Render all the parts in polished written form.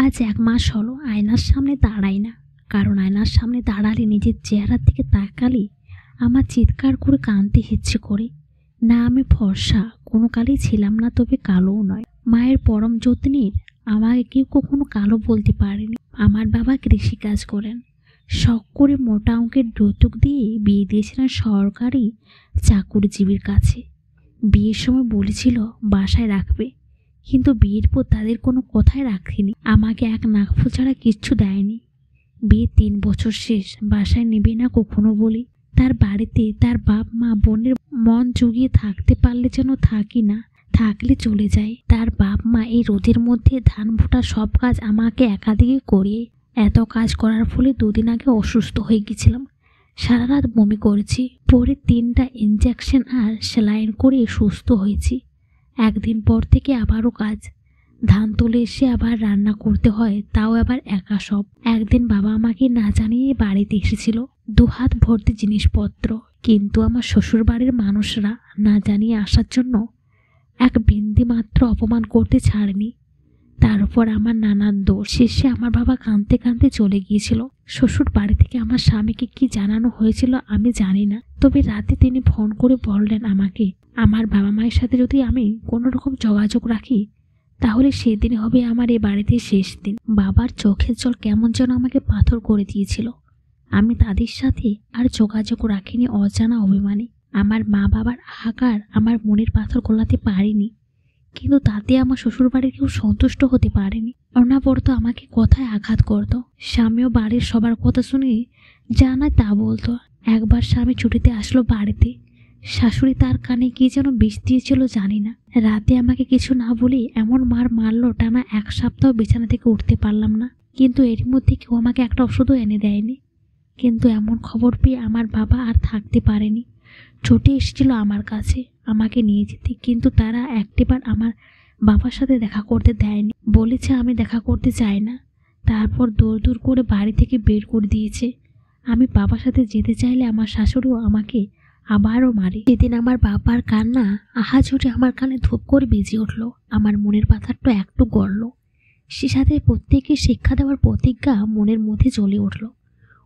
আজ 1 মাস হলো আয়নার সামনে দাঁড়াই না, কারণ আয়নার সামনে দাঁড়ালে নিজের চেহারার দিকে তাকালে আমার চিৎকার করে কাঁদতে ইচ্ছে করে। না আমি ফর্সা কোনো কালই ছিলাম না, তবে কালোও নয়। মায়ের পরম যত্নের আমাকে কেউ কখনো কালো বলতে পারেনি। আমার বাবা কৃষিকাজ করেন, শখ করে মোটা অঙ্কের যৌতুক দিয়ে বিয়ে দিয়েছিলেন সরকারি চাকুরিজীবীর কাছে। বিয়ের সময় বলেছিল বাসায় রাখবে, কিন্তু বিয়ের পর তাদের কোনো কথাই রাখেনি। আমাকে এক নাকফুল ছাড়া কিচ্ছু দেয়নি। বিয়ে 3 বছর শেষ, বাসায় নেবে না কখনো বলি। তার বাড়িতে তার বাপ মা বোনের মন জুগিয়ে থাকতে পারলে যেন থাকি, না থাকলে চলে যায়। তার বাপ মা এই রোদের মধ্যে ধান ভোটা সব কাজ আমাকে একা দিয়ে করিয়ে। এত কাজ করার ফলে 2 দিন আগে অসুস্থ হয়ে গেছিলাম, সারা রাত বমি করেছি। পরে 3টা ইঞ্জেকশন আর সেলাইন করে সুস্থ হয়েছি। একদিন পর থেকে আবারও কাজ, ধান তুলে এসে আবার রান্না করতে হয়, তাও আবার একা সব। একদিন বাবা আমাকে না জানিয়ে বাড়িতে এসেছিল, 2 হাত ভর্তি জিনিসপত্র, কিন্তু আমার শ্বশুর বাড়ির মানুষরা না জানিয়ে আসার জন্য এক বিন্দু মাত্র অপমান করতে ছাড়েনি। তার উপর আমার নানার দোষ। শেষে আমার বাবা কাঁদতে কাঁদতে চলে গিয়েছিল। শ্বশুর বাড়ি থেকে আমার স্বামীকে কি জানানো হয়েছিল আমি জানি না, তবে রাতে তিনি ফোন করে বললেন আমাকে, আমার বাবা মায়ের সাথে যদি আমি কোনো রকম যোগাযোগ রাখি তাহলে সেদিন হবে আমার এই বাড়িতে শেষ দিন। বাবার চোখের জল কেমন যেন আমাকে পাথর করে দিয়েছিল। আমি তাদের সাথে আর যোগাযোগ রাখিনি অজানা অভিমানে। আমার মা বাবার হাহাকার আমার মনের পাথর গলাতে পারিনি, কিন্তু তাতে আমার শ্বশুরবাড়ির কেউ সন্তুষ্ট হতে পারেনি। অনাবরত আমাকে কথায় আঘাত করত। স্বামীও বাড়ির সবার কথা শুনে যা না তা বলতো। একবার স্বামী ছুটিতে আসলো বাড়িতে, শাশুড়ি তার কানে কি যেন বিষ দিয়েছিল জানি না। রাতে আমাকে কিছু না বলে এমন মার মারলো, টানা 1 সপ্তাহ বিছানা থেকে উঠতে পারলাম না। কিন্তু এর মধ্যে কেউ আমাকে একটা ওষুধও এনে দেয়নি। কিন্তু এমন খবর পেয়ে আমার বাবা আর থাকতে পারেনি, ছুটে এসেছিল আমার কাছে আমাকে নিয়ে যেতে, কিন্তু তারা একটিবার আমার বাবার সাথে দেখা করতে দেয়নি। বলেছে আমি দেখা করতে চাই না। তারপর দৌড় করে বাড়ি থেকে বের করে দিয়েছে। আমি বাবার সাথে যেতে চাইলে আমার শাশুড়িও আমাকে আবারও মারে। সেদিন আমার বাবার কান্না আহাজুড়ে আমার কানে ধূপ করে বেজে উঠল। আমার মনের পাথরটা একটু গড়ল। সে সাথে প্রত্যেককে শিক্ষা দেওয়ার প্রতিজ্ঞা মনের মধ্যে জ্বলে উঠল।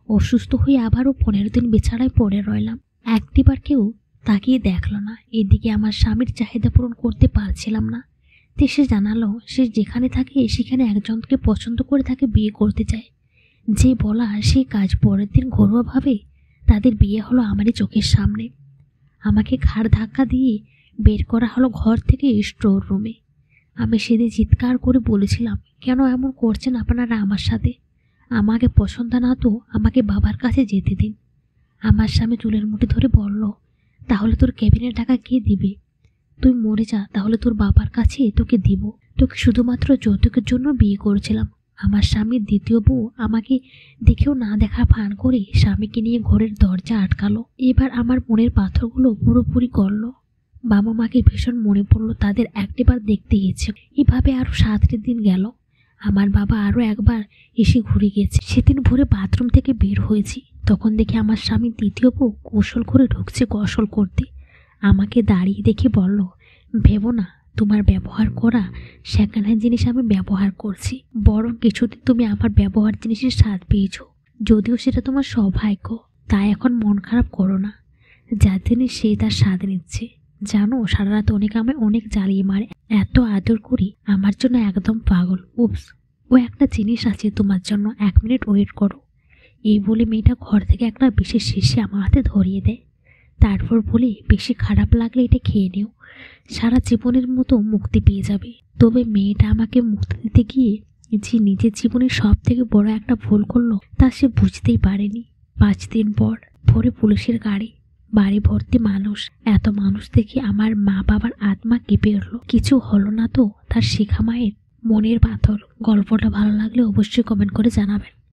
অসুস্থ হয়ে আবারও 15 দিন বিছানায় পড়ে রইলাম। একটিবার কেউ তাকিয়ে দেখল না। এদিকে আমার স্বামীর চাহিদা পূরণ করতে পারছিলাম না। তো সে জানালো সে যেখানে থাকে সেখানে একজনকে পছন্দ করে তাকে বিয়ে করতে চায়। যে বলা সে কাজ। পরের দিন ঘরোয়াভাবে তাদের বিয়ে হলো আমারই চোখের সামনে। আমাকে ঘাড় ধাক্কা দিয়ে বের করা হলো ঘর থেকে স্টোর রুমে। আমি সেদিন চিৎকার করে বলেছিলাম, কেন এমন করছেন আপনারা আমার সাথে? আমাকে পছন্দ না তো আমাকে বাবার কাছে যেতে দিন। আমার স্বামী চুলের মুঠি ধরে বলল, তাহলে তোর কেবিনের টাকা কে দিবে? তুই মরে যা, তাহলে তোর বাবার কাছে তোকে দিব। তোকে শুধুমাত্র যৌতুকের জন্য বিয়ে করেছিলাম। আমার স্বামীর দ্বিতীয় বউ আমাকে দেখেও না দেখা ভান করে স্বামীকে নিয়ে ঘরের দরজা আটকালো। এবার আমার মনের পাথরগুলো পুরোপুরি গড়ল। বাবা মাকে ভীষণ মনে পড়লো, তাদের একটিবার দেখতে গেছে। এভাবে আরও 7 দিন গেল। আমার বাবা আরও একবার এসে ঘুরে গেছে। সেদিন ভোরে বাথরুম থেকে বের হয়েছি, তখন দেখে আমার স্বামীর দ্বিতীয় বউ কৌশল করে ঢুকছে গোসল করতে। আমাকে দাঁড়িয়ে দেখে বলল, ভেবো না তোমার ব্যবহার করা সেকেন্ড হ্যান্ড জিনিস আমি ব্যবহার করছি, বরং কিছুদিন তুমি আমার ব্যবহার জিনিসের স্বাদ পেয়েছো। যদিও সেটা তোমার সৌভাগ্য, তাই এখন মন খারাপ করো না। যার জিনিস সে তার স্বাদ নিচ্ছে। জানো সারা রাত আমায় অনেক জ্বালিয়ে মারে, এত আদর করি, আমার জন্য একদম পাগল। উপস, ও একটা জিনিস আছে তোমার জন্য, 1 মিনিট ওয়েট করো। এই বলে মেয়েটা ঘর থেকে একটা বিশেষ শিশি আমার হাতে ধরিয়ে দেয়। তারপর বলে, বেশি খারাপ লাগলে এটা খেয়ে নিও, সারা জীবনের মতো মুক্তি পেয়ে যাবে। তবে মেয়েটা আমাকে মুক্তি দিতে গিয়ে যে নিজের জীবনের সব থেকে বড় একটা ভুল করলো তা সে বুঝতেই পারেনি। 5 দিন পর ভোরে পুলিশের গাড়ি, বাড়ি ভর্তি মানুষ। এত মানুষ দেখে আমার মা বাবার আত্মা কেঁপে উঠল। কিছু হলো না তো তার শিখা মায়ের মনের পাথর। গল্পটা ভালো লাগলে অবশ্যই কমেন্ট করে জানাবেন।